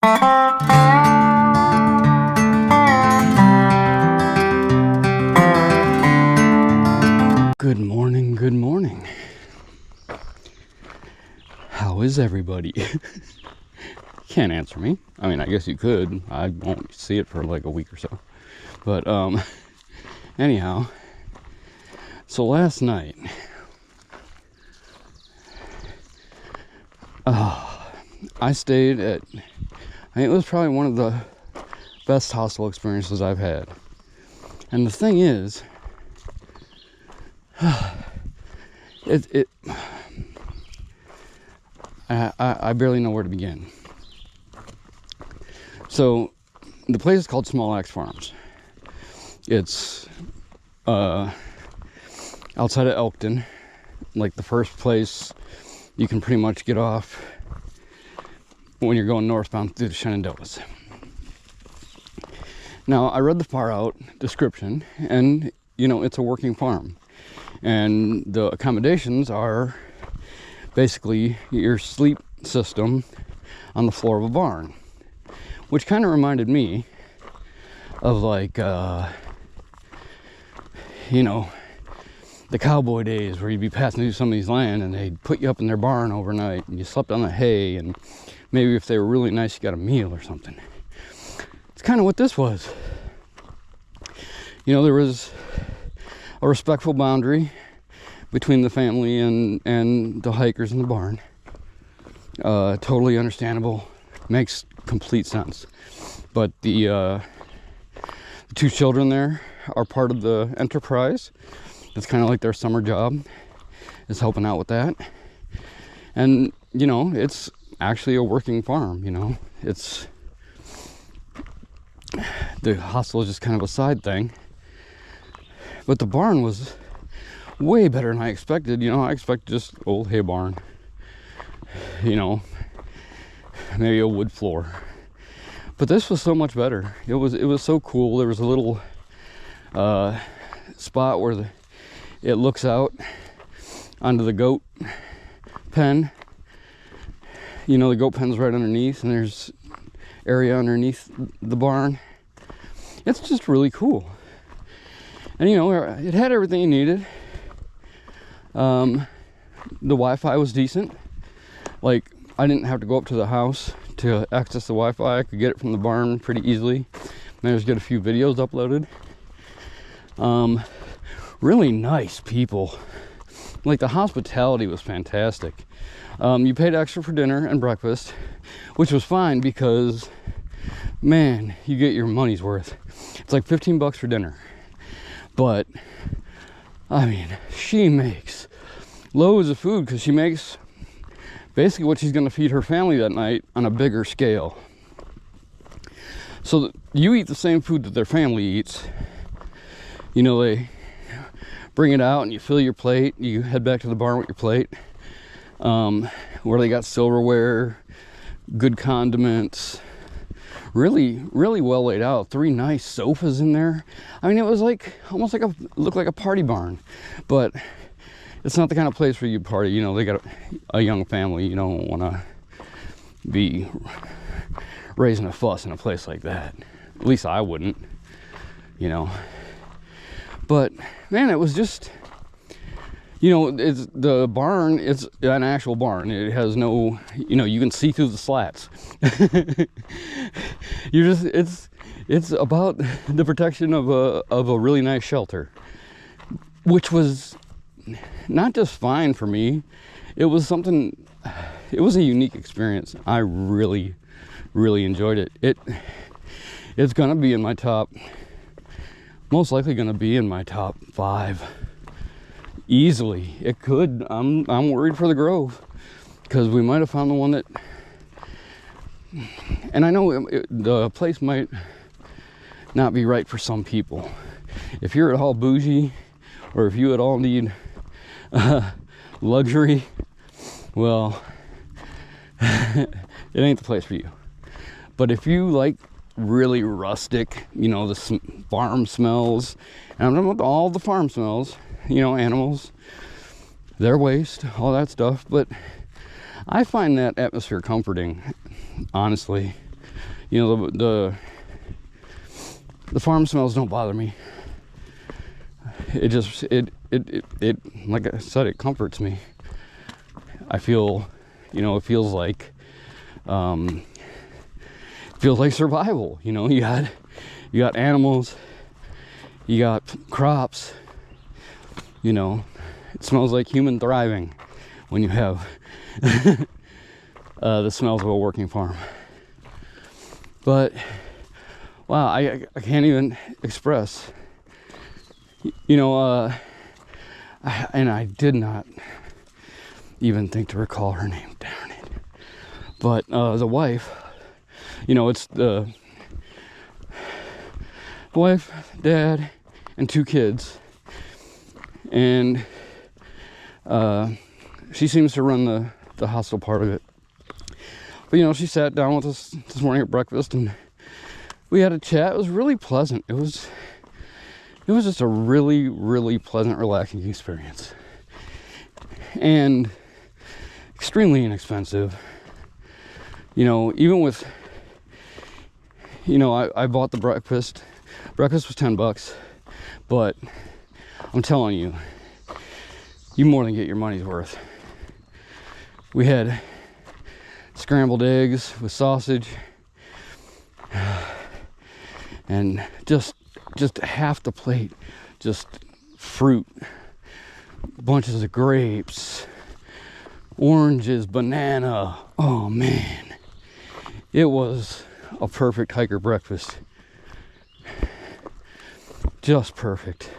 Good morning, good morning. How is everybody? Can't answer me. I mean, I guess you could. I won't see it for like a week or so. But anyhow, so last night I stayed at, I think it was probably one of the best hostel experiences I've had. And the thing is, I barely know where to begin. So the place is called Small Axe Farms. It's outside of Elkton, like the first place you can pretty much get off when you're going northbound through the Shenandoahs. Now, I read the far out description, and you know, it's a working farm, and the accommodations are basically your sleep system on the floor of a barn, which kind of reminded me of like you know, the cowboy days where you'd be passing through somebody's land and they'd put you up in their barn overnight and you slept on the hay, and maybe if they were really nice you got a meal or something. It's kind of what this was. You know, there was a respectful boundary between the family and the hikers in the barn. Totally understandable, makes complete sense. But the two children there are part of the enterprise. It's kind of like their summer job is helping out with that. And you know, it's actually a working farm. You know, it's, the hostel is just kind of a side thing. But the barn was way better than I expected. You know, I expected just old hay barn, you know, maybe a wood floor. But this was so much better. It was so cool. There was a little spot where it looks out onto the goat pen. You know, the goat pen's right underneath, and there's area underneath the barn. It's just really cool. And you know, it had everything you needed. The Wi-Fi was decent. Like, I didn't have to go up to the house to access the Wi-Fi. I could get it from the barn pretty easily. Managed to get a few videos uploaded. Really nice people. Like, the hospitality was fantastic. You paid extra for dinner and breakfast, which was fine because, man, you get your money's worth. It's like $15 for dinner. But, I mean, she makes loads of food because she makes basically what she's going to feed her family that night on a bigger scale. So you eat the same food that their family eats. You know, they bring it out and you fill your plate. You head back to the barn with your plate, where they got silverware, good condiments, really well laid out. 3 nice sofas in there. I mean, it was like almost like looked like a party barn, but it's not the kind of place where you party. You know, they got a young family. You don't want to be raising a fuss in a place like that. At least I wouldn't, you know. But man, it was just, you know, it's the barn. It's an actual barn. It has no, you know, you can see through the slats. It's about the protection of a really nice shelter, which was not just fine for me. It was something. It was a unique experience. I really enjoyed it. It's gonna be in my top. Most likely gonna be in my top 5. Easily. It could. I'm worried for the Grove because we might have found the one that, and I know the place might not be right for some people. If you're at all bougie, or if you at all need luxury, well, it ain't the place for you. But if you like really rustic, you know, the farm smells, and I'm talking about all the farm smells, you know, animals, their waste, all that stuff. But I find that atmosphere comforting, honestly. You know, the farm smells don't bother me. It just, it like I said, it comforts me. I feel, you know, it feels like survival. You know, you got animals, you got crops. You know, it smells like human thriving when you have the smells of a working farm. But wow, I can't even express. You know, I did not even think to recall her name. Darn it! But the wife, you know, it's the wife, dad, and 2 kids, and she seems to run the hostel part of it. But you know, she sat down with us this morning at breakfast, and we had a chat. It was really pleasant. It was just a really, really pleasant, relaxing experience, and extremely inexpensive. You know, even with, you know, I bought the breakfast. Breakfast was $10, but I'm telling you, you more than get your money's worth. We had scrambled eggs with sausage, and just half the plate, just fruit, bunches of grapes, oranges, banana. Oh man, it was a perfect hiker breakfast. Just perfect.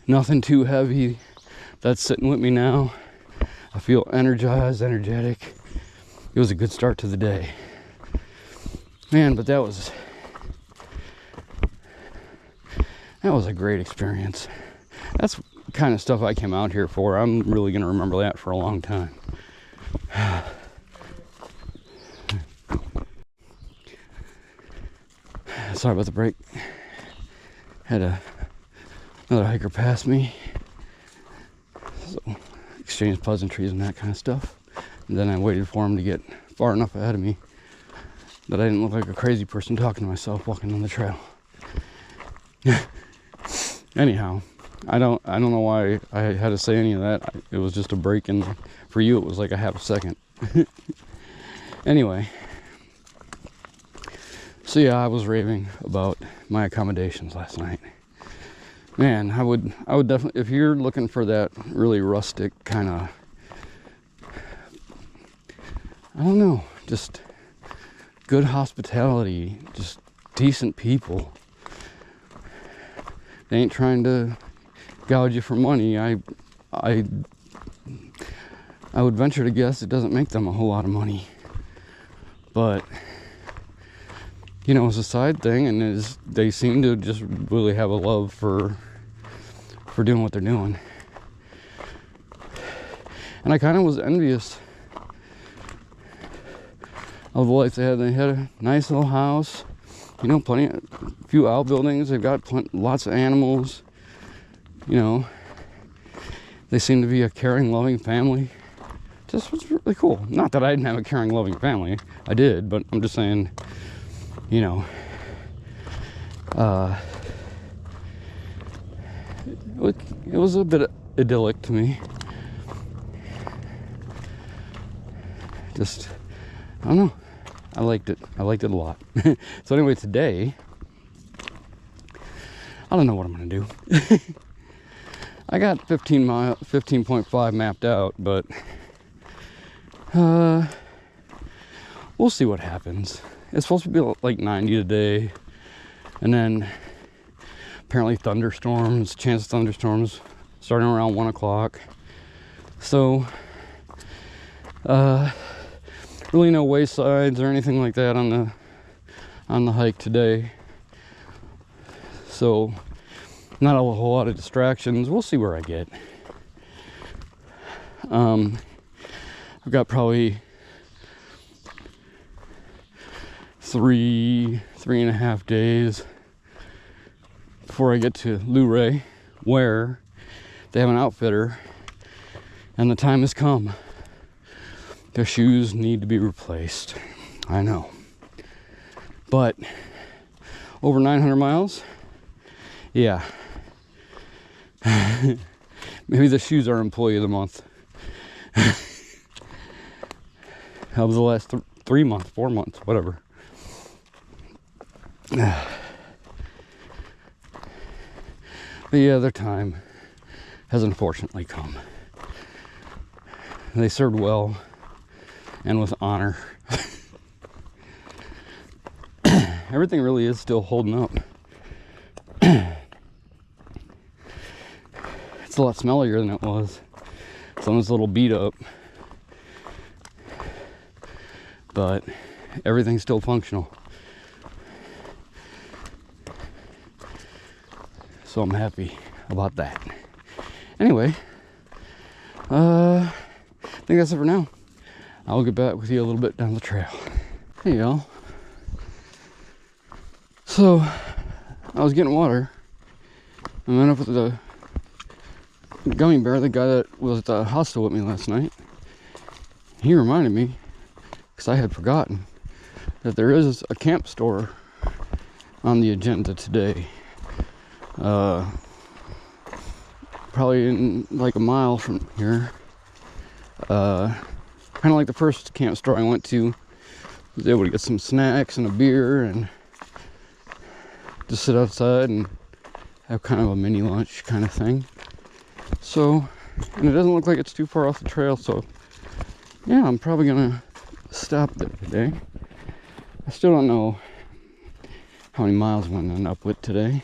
Nothing too heavy. That's sitting with me now. I feel energized, energetic. It was a good start to the day. Man, but that was a great experience. That's the kind of stuff I came out here for. I'm really going to remember that for a long time. Sorry about the break. Had another hiker pass me. So, exchanged pleasantries and that kind of stuff. And then I waited for him to get far enough ahead of me that I didn't look like a crazy person talking to myself walking on the trail. Anyhow, I don't know why I had to say any of that. It was just a break, and for you it was like a half a second. Anyway, so yeah, I was raving about my accommodations last night. Man, I would definitely, if you're looking for that really rustic kind of, I don't know, just good hospitality, just decent people. They ain't trying to gouge you for money. I would venture to guess it doesn't make them a whole lot of money. But, you know, it's a side thing, and they seem to just really have a love for doing what they're doing. And I kind of was envious of the life they had. They had a nice little house, you know, a few outbuildings. They've got lots of animals. You know, they seem to be a caring, loving family. Just was really cool. Not that I didn't have a caring, loving family. I did, but I'm just saying, you know, it was a bit idyllic to me. Just, I don't know. I liked it. I liked it a lot. So anyway, today, I don't know what I'm going to do. I got 15.5 mapped out, but we'll see what happens. It's supposed to be like 90 today, and then apparently thunderstorms, chance of thunderstorms starting around 1 o'clock. So, really no waysides or anything like that on the hike today. So, not a whole lot of distractions. We'll see where I get. I've got probably 3.5 days before I get to Luray, where they have an outfitter, and the time has come. Their shoes need to be replaced. I know. But over 900 miles, yeah. Maybe the shoes are employee of the month. That was the last 3 months, 4 months, whatever. But yeah, their time has unfortunately come. They served well and with honor. Everything really is still holding up. It's a lot smellier than it was. Someone's a little beat up. But everything's still functional. So I'm happy about that. Anyway, I think that's it for now. I'll get back with you a little bit down the trail. Hey y'all. So I was getting water. I went up with the gummy bear, the guy that was at the hostel with me last night. He reminded me, because I had forgotten, that there is a camp store on the agenda today. Probably in like a mile from here. Kind of like the first camp store I went to. I was able to get some snacks and a beer and just sit outside and have kind of a mini lunch kind of thing. So, and it doesn't look like it's too far off the trail, so yeah, I'm probably gonna stop there today. I still don't know how many miles I'm gonna end up with today.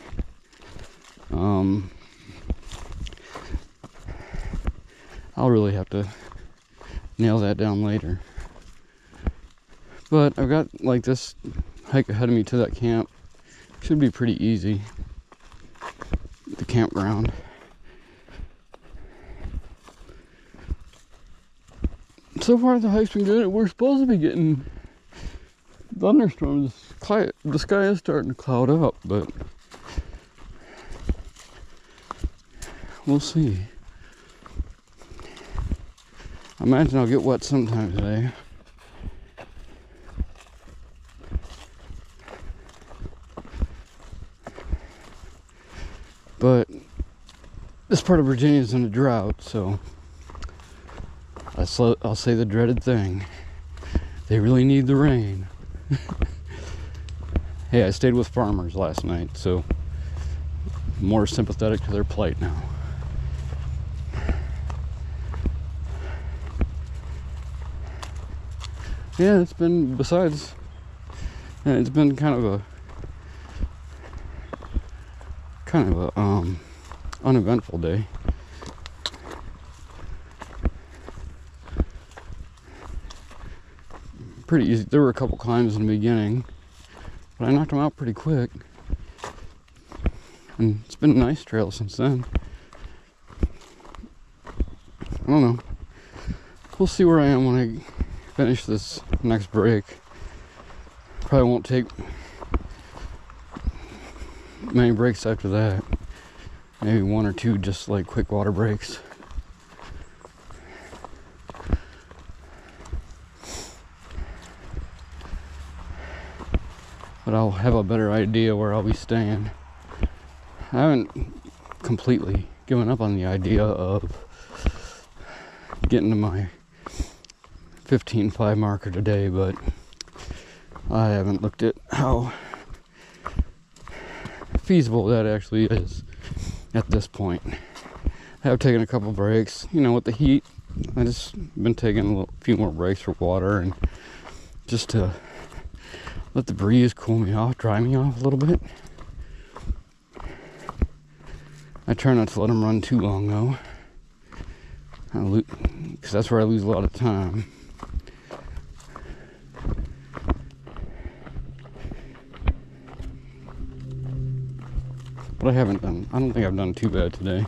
I'll really have to nail that down later. But I've got like this hike ahead of me to that camp. Should be pretty easy. The campground. So far the hike's been good. We're supposed to be getting thunderstorms. The sky is starting to cloud up, but we'll see. I imagine I'll get wet sometime today. But this part of Virginia is in a drought, so I'll say the dreaded thing. They really need the rain. Hey, I stayed with farmers last night, so I'm more sympathetic to their plight now. Yeah, it's been, besides, it's been kind of a uneventful day. Pretty easy. There were a couple climbs in the beginning, but I knocked them out pretty quick. And it's been a nice trail since then. I don't know. We'll see where I am when I finish this next break. Probably won't take many breaks after that. Maybe one or two just like quick water breaks. But I'll have a better idea where I'll be staying. I haven't completely given up on the idea of getting to my 15.5 marker today, but I haven't looked at how feasible that actually is at this point. I have taken a couple breaks, with the heat. I just been taking a few more breaks for water and just to let the breeze cool me off, dry me off a little bit. I try not to let them run too long though, because that's where I lose a lot of time. But I don't think I've done too bad today.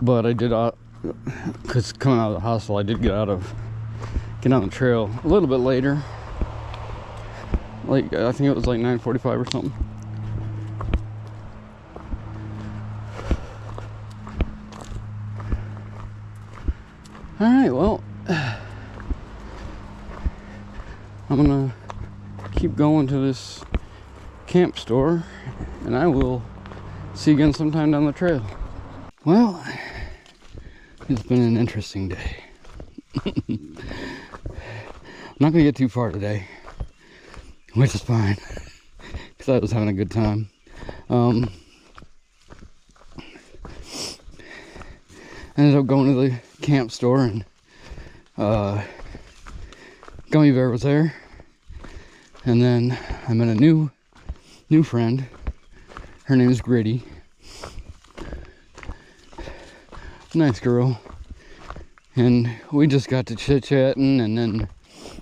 But I did, because coming out of the hostel, I did get on the trail a little bit later. Like, I think it was like 9:45 or something. Alright, well, I'm gonna keep going to this camp store, and I will see you again sometime down the trail. Well, it's been an interesting day. I'm not gonna get too far today, which is fine, because I was having a good time. Ended up going to the camp store, and Gummy Bear was there, and then I met a new friend. Her name is Gritty. Nice girl. And we just got to chit-chatting, and then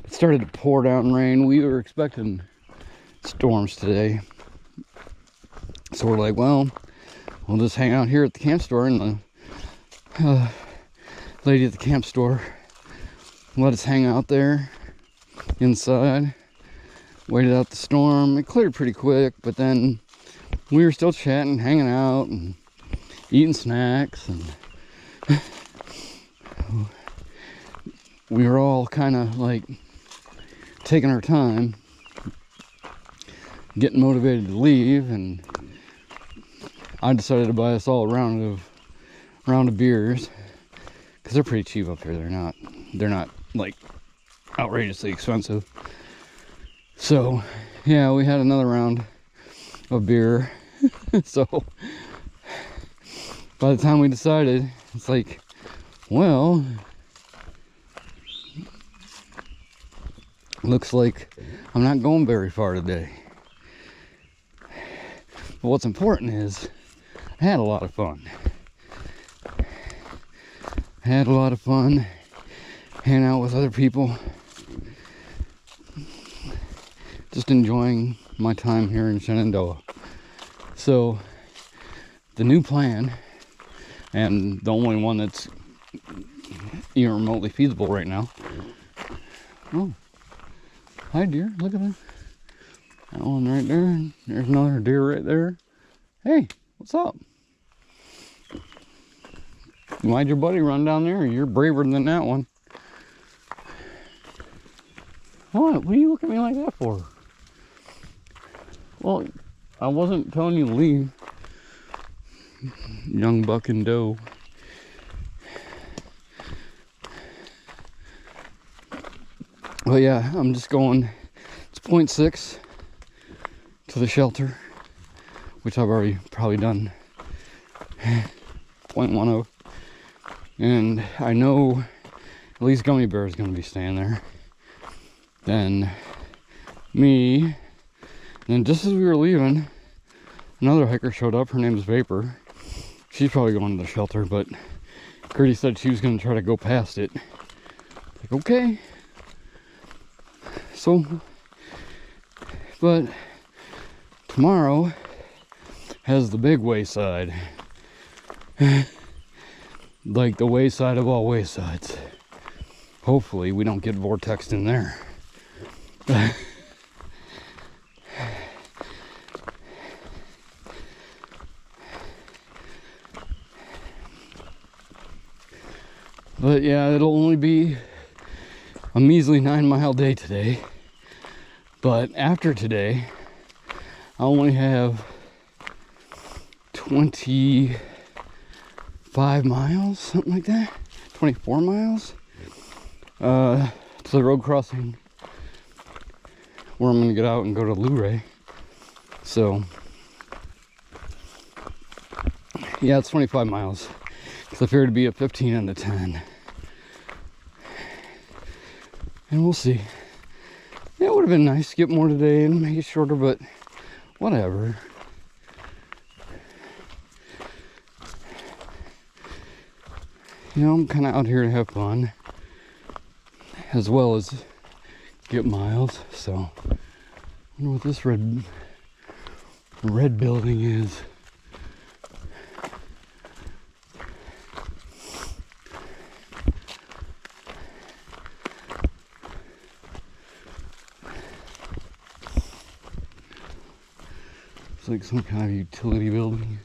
it started to pour down rain. We were expecting storms today, so we're like, well, we'll just hang out here at the camp store, and the lady at the camp store let us hang out there inside, waited out the storm. It cleared pretty quick, but then we were still chatting, hanging out, and eating snacks, and we were all kind of like taking our time, getting motivated to leave, and I decided to buy us all a round of beers, because they're pretty cheap up here. They're not like outrageously expensive. So yeah, we had another round of beer. So by the time we decided, it's like, well, looks like I'm not going very far today. But what's important is I had a lot of fun. Had a lot of fun hanging out with other people, just enjoying my time here in Shenandoah. So the new plan, and the only one that's even remotely feasible right now. Oh, hi deer, look at that. That one right there. There's another deer right there. Hey, what's up? Why'd your buddy run down there? You're braver than that one. What? What do you look at me like that for? Well, I wasn't telling you to leave. Young buck and doe. Well, yeah, I'm just going. It's 0.6 to the shelter, which I've already probably done 0.10. And I know at least Gummy Bear is going to be staying there. Then me. And just as we were leaving, another hiker showed up. Her name is Vapor. She's probably going to the shelter, but Gertie said she was going to try to go past it. Like, okay. So, but tomorrow has the big wayside. Like the wayside of all waysides. Hopefully we don't get vortexed in there. But yeah, it'll only be a measly 9-mile day today. But after today, I only have 25 miles, something like that. 24 miles to the road crossing where I'm gonna get out and go to Luray. So yeah, it's 25 miles. Because I figured to be a 15 and a 10. And we'll see. Yeah, it would have been nice to get more today and make it shorter, but whatever. You know, I'm kind of out here to have fun, as well as get miles. So, I wonder what this red building is. It's like some kind of utility building.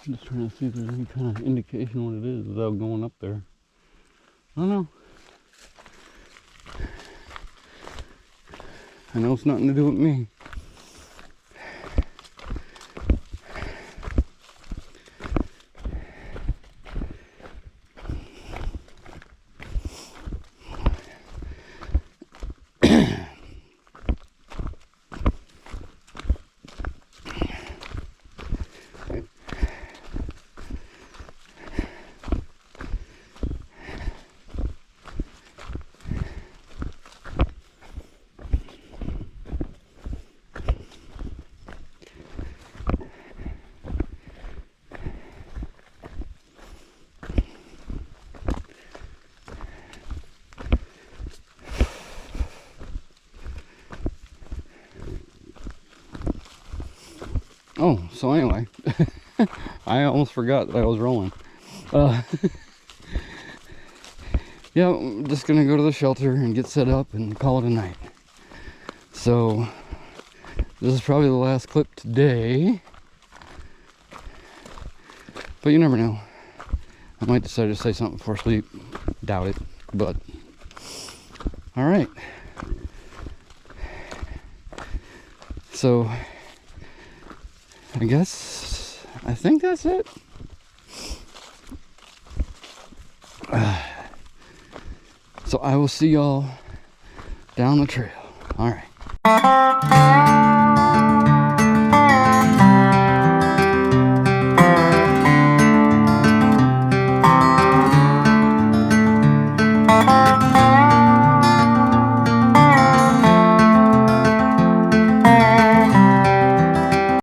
Just trying to see if there's any kind of indication what it is without going up there. I don't know. I know it's nothing to do with me. Oh, so anyway, I almost forgot that I was rolling. Yeah, I'm just gonna go to the shelter and get set up and call it a night. So, this is probably the last clip today. But you never know. I might decide to say something before sleep. Doubt it, but alright. So, I think that's it. So I will see y'all down the trail. All right.